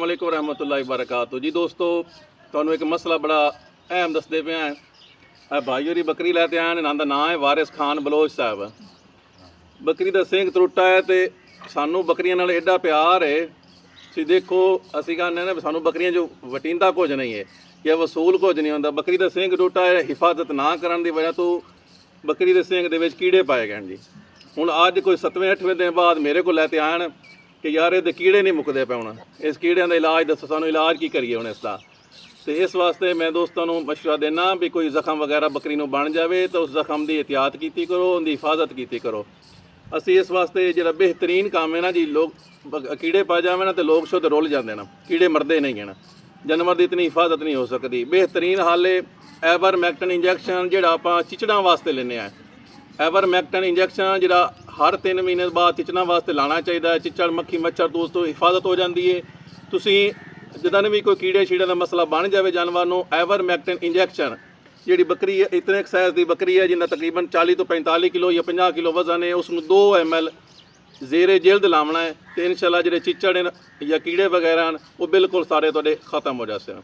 वालेकुम रहमतुल्लाहि वबरकातुहू जी। दोस्तों तुहानू एक मसला बड़ा अहम दसदे पे हैं। भाई होरी बकरी लैते आए इन्हां दा नाम है वारिस खान बलोच साहब। बकरी दा सिंग त्रुट्टा है तो सानू बकरियां नाल एडा प्यार है। तुसीं देखो असीं कहने ना सानू बकरियां जो वटींदा कुछ नहीं है या वसूल कुछ नहीं होंदा। बकरी दा सिंग टुट्टा है, हिफाजत ना करन दी वजह तो बकरी दे सिंग दे विच कीड़े पाए गए जी। हुण अज कोई 7वें-8वें दिन बाद मेरे को लैते आन कि यार ये कीड़े नहीं मुकदे पे, हुण इस कीड़ियां दा इलाज दसो, सानू इलाज की करिए हुण इसदा। तो इस वास्ते मैं दोस्तों को मशवरा देना भी कोई जख्म वगैरह बकरी नूं बन जाए तो उस जख्म की एहतियात की करो, उनकी हिफाजत की करो। असी इस वास्ते जो बेहतरीन काम है ना जी, लोग कीड़े पा जाए ना तो लोग शुद्ध रुल जाते हैं, कीड़े मरते नहीं हैं। जानवर की इतनी हिफाजत नहीं हो सकती। बेहतरीन हाल है एवरमैक्टिन इंजैक्शन जो आप चिचड़ा वास्ते लेने हैं। एवरमैक्टिन इंजैक्शन जो हर 3 महीने बाद चिचड़ा वास्ते लाना चाहिए। चिचड़ मक्खी मच्छर तो उस तो हिफाजत हो जाती है। तुसी जिदा भी कोई कीड़े शीड़े का मसला बन जाए जानवर को, एवरमैक्टिन इंजैक्शन जी बकरी है इतने एक साइज़ की बकरी है जिन्हें तकरीबन 40 तो 45 किलो या 50 किलो वजन है, उसमें 2 ml जेरे जिल्द लावना है तो इंशाल्लाह जो चिचड़ या कीड़े वगैरह हैं वो बिल्कुल सारे थोड़े खत्म हो जाते हैं।